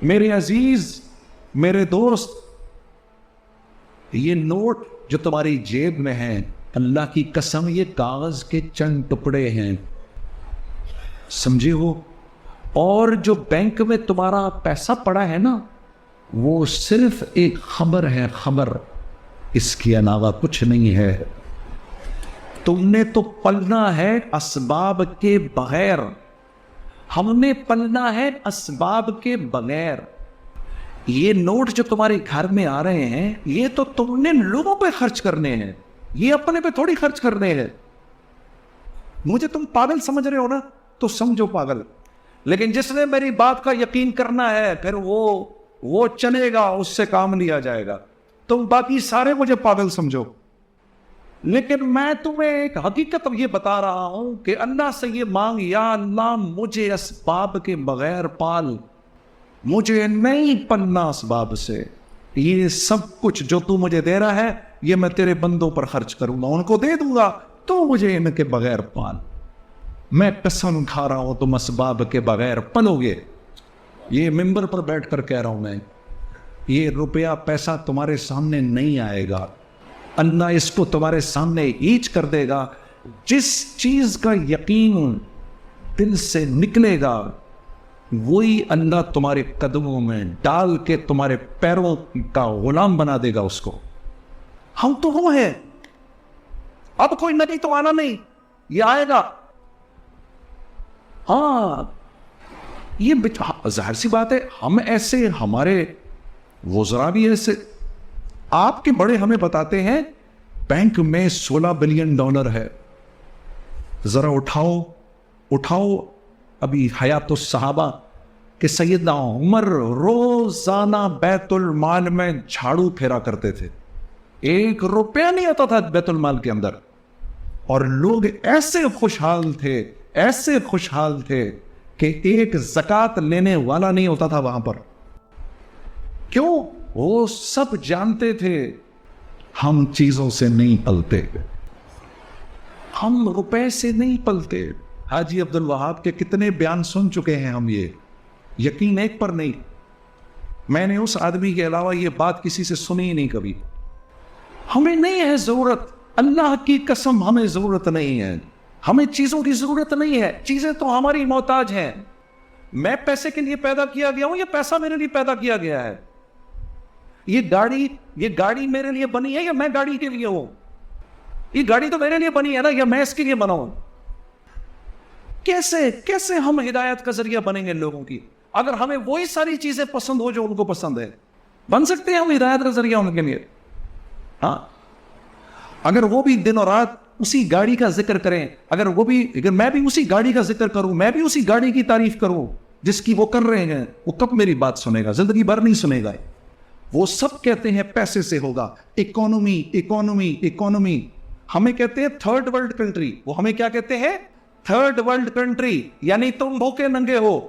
میرے عزیز، میرے دوست، یہ نوٹ جو تمہاری جیب میں ہیں، اللہ کی قسم یہ کاغذ کے چند ٹکڑے ہیں، سمجھے ہو؟ اور جو بینک میں تمہارا پیسہ پڑا ہے نا، وہ صرف ایک خبر ہے، خبر، اس کے علاوہ کچھ نہیں ہے۔ تم نے تو پلنا ہے اسباب کے بغیر، ہم نے پلنا ہے اسباب کے بغیر۔ یہ نوٹ جو تمہارے گھر میں آ رہے ہیں، یہ تو تم نے لوگوں پہ خرچ کرنے ہیں، یہ اپنے پہ تھوڑی خرچ کرنے ہیں۔ مجھے تم پاگل سمجھ رہے ہو نا، تو سمجھو پاگل، لیکن جس نے میری بات کا یقین کرنا ہے پھر وہ چلے گا، اس سے کام لیا جائے گا۔ تم باقی سارے مجھے پاگل سمجھو، لیکن میں تمہیں ایک حقیقت یہ بتا رہا ہوں کہ اللہ سے یہ مانگ، یا اللہ مجھے اسباب کے بغیر پال، مجھے نہیں پلنا اسباب سے۔ یہ سب کچھ جو تو مجھے دے رہا ہے، یہ میں تیرے بندوں پر خرچ کروں گا، ان کو دے دوں گا، تو مجھے ان کے بغیر پال۔ میں قسم کھا رہا ہوں تم اسباب کے بغیر پلو گے۔ یہ ممبر پر بیٹھ کر کہہ رہا ہوں میں، یہ روپیہ پیسہ تمہارے سامنے نہیں آئے گا، اللہ اس کو تمہارے سامنے ہیچ کر دے گا۔ جس چیز کا یقین دل سے نکلے گا، وہی اللہ تمہارے قدموں میں ڈال کے تمہارے پیروں کا غلام بنا دے گا اس کو۔ ہم تو وہ ہیں، اب کوئی نبی تو آنا نہیں، یہ آئے گا۔ ہاں، یہ ظاہر سی بات ہے، ہم ایسے، ہمارے وزراء بھی ایسے۔ آپ کے بڑے ہمیں بتاتے ہیں بینک میں $16 بلین ہے، ذرا اٹھاؤ۔ ابھی حیات الصحابہ کہ سیدنا عمر روزانہ بیت المال میں جھاڑو پھیرا کرتے تھے، $1 نہیں آتا تھا بیت المال کے اندر، اور لوگ ایسے خوشحال تھے کہ ایک زکوٰۃ لینے والا نہیں ہوتا تھا وہاں پر۔ کیوں؟ وہ سب جانتے تھے ہم چیزوں سے نہیں پلتے، ہم روپے سے نہیں پلتے۔ حاجی عبد الوہاب کے کتنے بیان سن چکے ہیں ہم، یہ یقین ایک پر نہیں، میں نے اس آدمی کے علاوہ یہ بات کسی سے سنی ہی نہیں کبھی۔ ہمیں نہیں ہے ضرورت، اللہ کی قسم ہمیں ضرورت نہیں ہے، ہمیں چیزوں کی ضرورت نہیں ہے، چیزیں تو ہماری محتاج ہیں۔ میں پیسے کے لیے پیدا کیا گیا ہوں، یہ پیسہ میرے لیے پیدا کیا گیا ہے۔ یہ گاڑی میرے لیے بنی ہے یا میں گاڑی کے لیے ہوں؟ یہ گاڑی تو میرے لیے بنی ہے نا، یا میں اس کے لیے بنا ہوں؟ کیسے ہم ہدایت کا ذریعہ بنیں گے لوگوں کی؟ اگر ہمیں وہی ساری چیزیں پسند ہو جو ان کو پسند ہے، بن سکتے ہیں ہم ہدایت کا ذریعہ ان کے لیے؟ ہاں، اگر وہ بھی دن اور رات اسی گاڑی کا ذکر کریں، اگر میں بھی اسی گاڑی کا ذکر کروں، میں بھی اسی گاڑی کی تعریف کروں جس کی وہ کر رہے ہیں، وہ کب میری بات سنے گا؟ زندگی بھر نہیں سنے گا۔ وہ سب کہتے ہیں پیسے سے ہوگا، اکانومی، ہمیں کہتے ہیں تھرڈ ورلڈ کنٹری، وہ ہمیں کیا کہتے ہیں؟ تھرڈ ورلڈ کنٹری، یعنی تم بھوکے ننگے ہو۔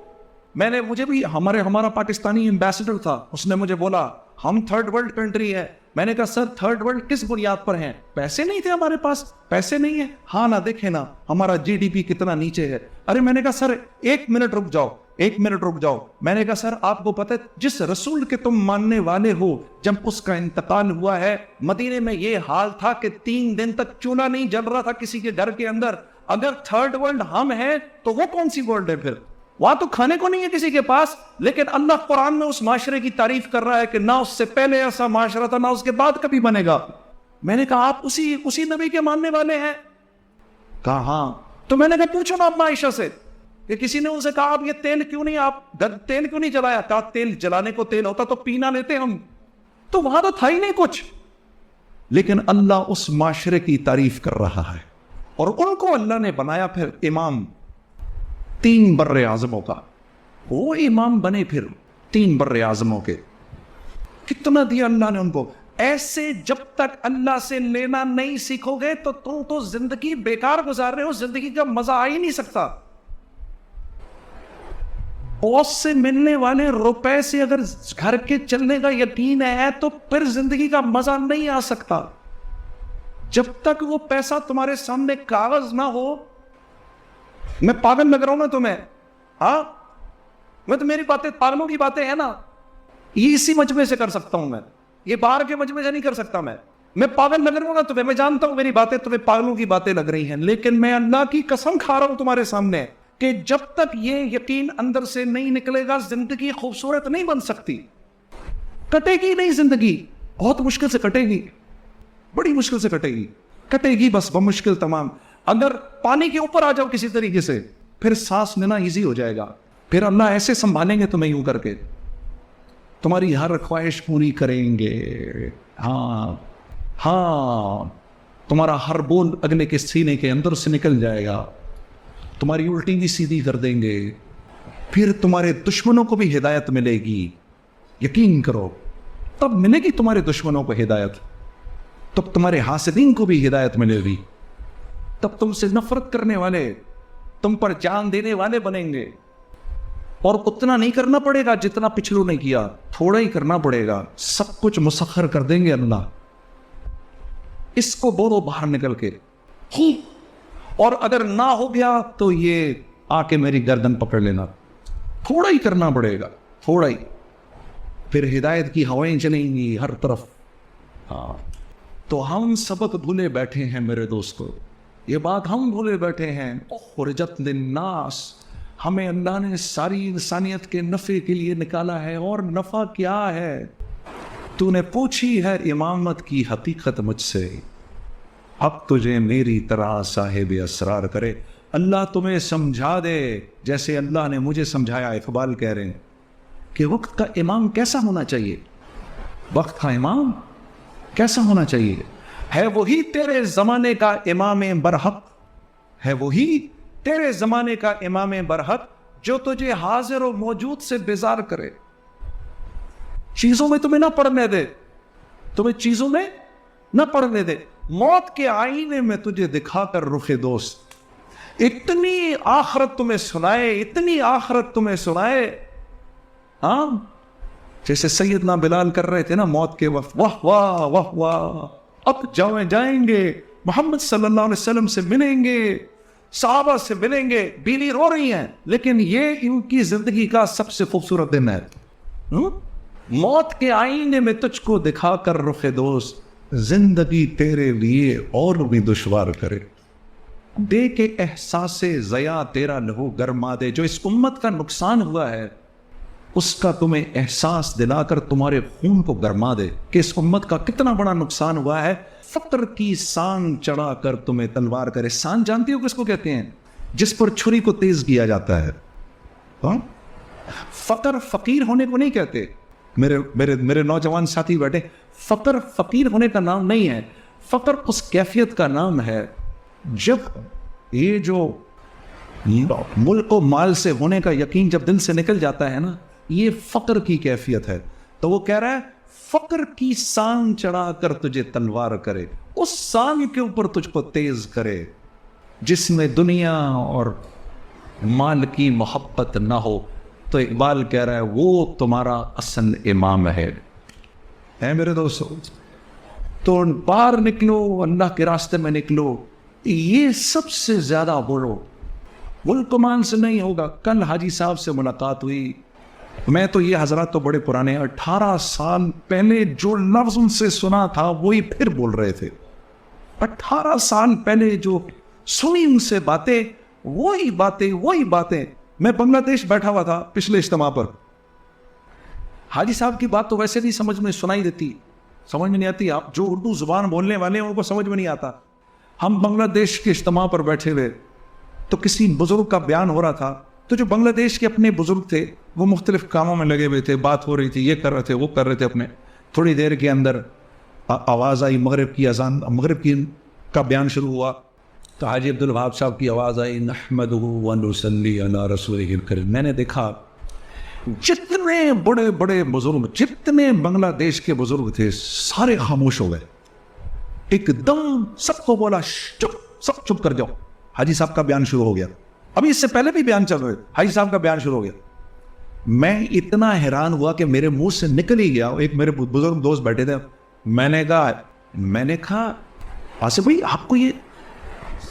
مجھے بھی ہمارا پاکستانی ایمبیسڈر تھا، اس نے مجھے بولا ہم تھرڈ ورلڈ کنٹری ہے۔ میں نے کہا سر تھرڈ ورلڈ کس بنیاد پر ہیں؟ پیسے نہیں تھے ہمارے پاس، پیسے نہیں ہیں؟ ہاں نا، دیکھیں نا ہمارا GDP کتنا نیچے ہے۔ ارے میں نے کہا سر ایک منٹ رک جاؤ۔ میں نے کہا سر آپ کو پتہ ہے جس رسول کے تم ماننے والے ہو، جب اس کا انتقال ہوا ہے، مدینے میں یہ حال تھا کہ 3 دن تک چولہا نہیں جل رہا تھا کسی کے گھر کے اندر۔ اگر تھرڈ ورلڈ ہم ہیں تو وہ کون سی ورلڈ ہے پھر؟ وہاں تو کھانے کو نہیں ہے کسی کے پاس، لیکن اللہ قرآن میں اس معاشرے کی تعریف کر رہا ہے کہ نہ اس سے پہلے ایسا معاشرہ تھا، نہ اس کے بعد کبھی بنے گا۔ میں نے کہا آپ اسی نبی کے ماننے والے ہیں؟ کہا ہاں۔ تو میں نے کہا پوچھو نا اپنا عائشہ سے کہ کسی نے ان سے کہا آپ یہ تیل کیوں نہیں جلایا؟ کہا تیل جلانے کو تیل ہوتا تو پینا لیتے ہم، تو وہاں تو تھا ہی نہیں کچھ۔ لیکن اللہ اس معاشرے کی تعریف کر رہا ہے، اور ان کو اللہ نے بنایا پھر امام 3 بر اعظموں کا، وہ امام بنے پھر 3 بر اعظموں کے۔ کتنا دیا اللہ نے ان کو۔ ایسے جب تک اللہ سے لینا نہیں سیکھو گے تو تم تو زندگی بیکار گزار رہے ہو، زندگی کا مزہ آ ہی نہیں سکتا۔ باس سے ملنے والے روپے سے اگر گھر کے چلنے کا یقین ہے تو پھر زندگی کا مزہ نہیں آ سکتا۔ جب تک وہ پیسہ تمہارے سامنے کاغذ نہ ہو، میں پاگل لگ رہا ہوں نا تمہیں؟ ہاں، میں تو میری باتیں پاگلوں کی باتیں ہیں نا، یہ اسی مجمع سے کر سکتا ہوں میں، یہ باہر کے مجمع سے نہیں کر سکتا میں پاگل لگ رہا ہوں نا تمہیں، میں جانتا ہوں میری باتیں تمہیں پاگلوں کی باتیں لگ رہی ہیں، لیکن میں اللہ کی قسم کھا رہا ہوں تمہارے سامنے کہ جب تک یہ یقین اندر سے نہیں نکلے گا زندگی خوبصورت نہیں بن سکتی، کٹے گی نہیں زندگی، بہت مشکل سے کٹے گی، بڑی مشکل سے کٹے گی بس بمشکل تمام۔ اگر پانی کے اوپر آ جاؤ کسی طریقے سے پھر سانس لینا ایزی ہو جائے گا، پھر اللہ ایسے سنبھالیں گے تمہیں یوں کر کے، تمہاری ہر خواہش پوری کریں گے، ہاں تمہارا ہر بول اگلے کے سینے کے اندر سے نکل جائے گا، تمہاری الٹی بھی سیدھی کر دیں گے، پھر تمہارے دشمنوں کو بھی ہدایت ملے گی، یقین کرو تب ملے گی تمہارے دشمنوں کو ہدایت، تب تمہارے حاسدین کو بھی ہدایت ملے گی، تب تم سے نفرت کرنے والے تم پر جان دینے والے بنیں گے، اور اتنا نہیں کرنا پڑے گا جتنا پچھلوں نے کیا، تھوڑا ہی کرنا پڑے گا، سب کچھ مسخر کر دیں گے اللہ۔ اس کو بولو باہر نکل کے، اور اگر نہ ہو گیا تو یہ آ کے میری گردن پکڑ لینا، تھوڑا ہی کرنا پڑے گا، تھوڑا ہی، پھر ہدایت کی ہوائیں چلیں گی ہر طرف۔ تو ہم سبق بھولے بیٹھے ہیں میرے دوستو، یہ بات ہم بھولے بیٹھے ہیں، اخرجت للناس، ہمیں اللہ نے ساری انسانیت کے نفع کے لیے نکالا ہے، اور نفع کیا ہے؟ تو نے پوچھی ہے امامت کی حقیقت مجھ سے، اب تجھے میری طرح صاحب اسرار کرے، اللہ تمہیں سمجھا دے جیسے اللہ نے مجھے سمجھایا۔ اقبال کہہ رہے ہیں کہ وقت کا امام کیسا ہونا چاہیے، وقت کا امام کیسا ہونا چاہیے؟ ہے وہی تیرے زمانے کا امام برحق، ہے وہی تیرے زمانے کا امام برحق جو تجھے حاضر و موجود سے بیزار کرے، چیزوں میں تمہیں نہ پڑھنے دے، تمہیں چیزوں میں نہ پڑھنے دے، موت کے آئینے میں تجھے دکھا کر رخ دوست، اتنی آخرت تمہیں سنائے، اتنی آخرت تمہیں سنائے، ہاں جیسے سیدنا بلال کر رہے تھے نا موت کے وقت، واہ واہ واہ واہ، اب جائیں گے محمد صلی اللہ علیہ وسلم سے ملیں گے، صحابہ سے ملیں گے، بیوی رو رہی ہیں لیکن یہ ان کی زندگی کا سب سے خوبصورت دن ہے، موت کے آئینے میں تجھ کو دکھا کر رخ دوست، زندگی تیرے لیے اور بھی دشوار کرے، دے کے احساس ضیاء تیرا لہو گرما دے، جو اس امت کا نقصان ہوا ہے اس کا تمہیں احساس دلا کر تمہارے خون کو گرما دے کہ اس امت کا کتنا بڑا نقصان ہوا ہے، فقر کی سان چڑھا کر تمہیں تلوار کرے۔ سان جانتی ہو کس کو کہتے ہیں؟ جس پر چھری کو تیز کیا جاتا ہے۔ فقر فقیر ہونے کو نہیں کہتے، میرے نوجوان ساتھی بیٹھے، فقر فقیر ہونے کا نام نہیں ہے، فقر اس کیفیت کا نام ہے جب یہ جو ملک و مال سے ہونے کا یقین جب دل سے نکل جاتا ہے نا، یہ فقر کی کیفیت ہے۔ تو وہ کہہ رہا ہے فقر کی سان چڑھا کر تجھے تلوار کرے، اس سان کے اوپر تجھ کو تیز کرے جس میں دنیا اور مال کی محبت نہ ہو۔ تو اقبال کہہ رہا ہے وہ تمہارا اصل امام ہے میرے دوستو۔ تو باہر نکلو، اللہ کے راستے میں نکلو، یہ سب سے زیادہ بولو، ملک مان سے نہیں ہوگا۔ کل حاجی صاحب سے ملاقات ہوئی، میں تو یہ حضرات تو بڑے پرانے، 18 سال پہلے جو لفظ ان سے سنا تھا وہی پھر بول رہے تھے، 18 سال پہلے جو سنی ان سے باتیں وہی باتیں۔ میں بنگلہ دیش بیٹھا ہوا تھا پچھلے اجتماع پر، حاجی صاحب کی بات تو ویسے بھی سمجھ میں سنائی دیتی، سمجھ میں نہیں آتی، آپ جو اردو زبان بولنے والے ہیں ان کو سمجھ میں نہیں آتا۔ ہم بنگلہ دیش کے اجتماع پر بیٹھے ہوئے تو کسی بزرگ کا بیان ہو رہا تھا، تو جو بنگلہ دیش کے اپنے بزرگ تھے وہ مختلف کاموں میں لگے ہوئے تھے، بات ہو رہی تھی، یہ کر رہے تھے وہ کر رہے تھے اپنے، تھوڑی دیر کے اندر آواز آئی مغرب کی اذان، مغرب کی کا بیان شروع ہوا، تو حاجی عبدالوہاب صاحب کی آواز آئی نحمدہ ونصلی علی رسولہ الکریم۔ میں نے دیکھا جتنے بڑے بڑے بزرگ، جتنے بنگلہ دیش کے بزرگ تھے سارے خاموش ہو گئے، ایک دم سب کو بولا چپ، سب چپ کر جاؤ، حاجی صاحب کا بیان شروع ہو گیا۔ ابھی اس سے پہلے بھی بیان چل رہے، حاجی صاحب کا بیان شروع ہو گیا۔ میں اتنا حیران ہوا کہ میرے منہ سے نکل ہی گیا، ایک میرے بزرگ دوست بیٹھے تھے، میں نے کہا آصف بھائی آپ کو یہ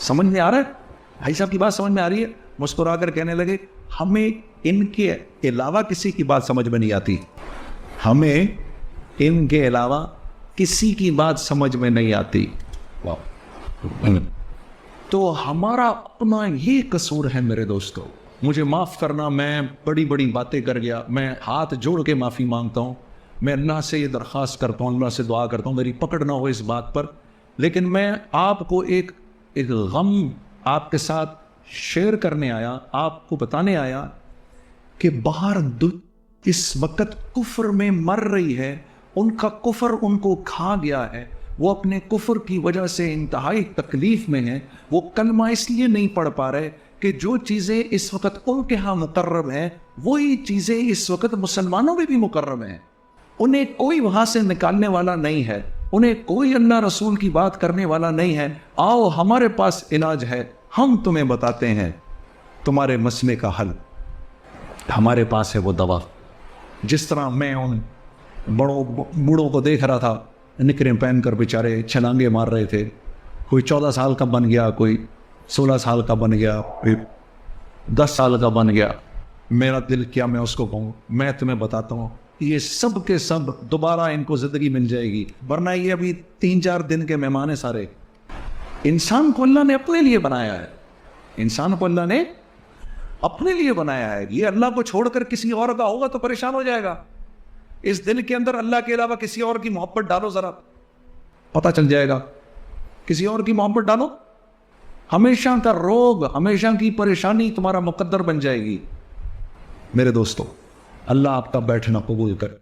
سمجھ میں آ رہا ہے، حاجی صاحب کی بات سمجھ میں آ رہی ہے؟ مسکرا کر کہنے لگے ہمیں ان کے علاوہ کسی کی بات سمجھ میں نہیں آتی. ہمیں ان کے علاوہ کسی کی بات سمجھ میں نہیں آتی. تو ہمارا اپنا یہ قصور ہے میرے دوستو. مجھے معاف کرنا، میں بڑی بڑی باتیں کر گیا. میں ہاتھ جوڑ کے معافی مانگتا ہوں. میں اللہ سے یہ درخواست کرتا ہوں، اللہ سے دعا کرتا ہوں میری پکڑ نہ ہو اس بات پر. لیکن میں آپ کو ایک غم آپ کے ساتھ شیئر کرنے آیا، آپ کو بتانے آیا کہ باہر اس وقت کفر میں مر رہی ہے. ان کا کفر ان کو کھا گیا ہے. وہ اپنے کفر کی وجہ سے انتہائی تکلیف میں ہیں. وہ کلمہ اس لیے نہیں پڑھ پا رہے کہ جو چیزیں اس وقت ان کے ہاں مقرب ہیں وہی چیزیں اس وقت مسلمانوں میں بھی مقرب ہیں. انہیں کوئی وہاں سے نکالنے والا نہیں ہے. انہیں کوئی اللہ رسول کی بات کرنے والا نہیں ہے. آؤ ہمارے پاس علاج ہے، ہم تمہیں بتاتے ہیں تمہارے مسئلے کا حل. ہمارے پاس ہے وہ دوا. جس طرح میں ان بوڑھوں کو دیکھ رہا تھا، نکریں پہن کر بیچارے چھلانگے مار رہے تھے. کوئی 14 سال کا بن گیا، کوئی 16 سال کا بن گیا، کوئی 10 سال کا بن گیا. میرا دل کیا میں اس کو کہوں، میں تمہیں بتاتا ہوں یہ سب کے سب دوبارہ ان کو زندگی مل جائے گی، ورنہ یہ ابھی 3-4 دن کے مہمان ہیں سارے. انسان کو اللہ نے اپنے لیے بنایا ہے. انسان کو اللہ نے اپنے لیے بنایا ہے. یہ اللہ کو چھوڑ کر کسی اور کا ہوگا تو پریشان ہو جائے گا. اس دل کے اندر اللہ کے علاوہ کسی اور کی محبت ڈالو، ذرا پتہ چل جائے گا. کسی اور کی محبت ڈالو، ہمیشہ کا روگ، ہمیشہ کی پریشانی تمہارا مقدر بن جائے گی. میرے دوستو، اللہ آپ کا بیٹھنا قبول کرے.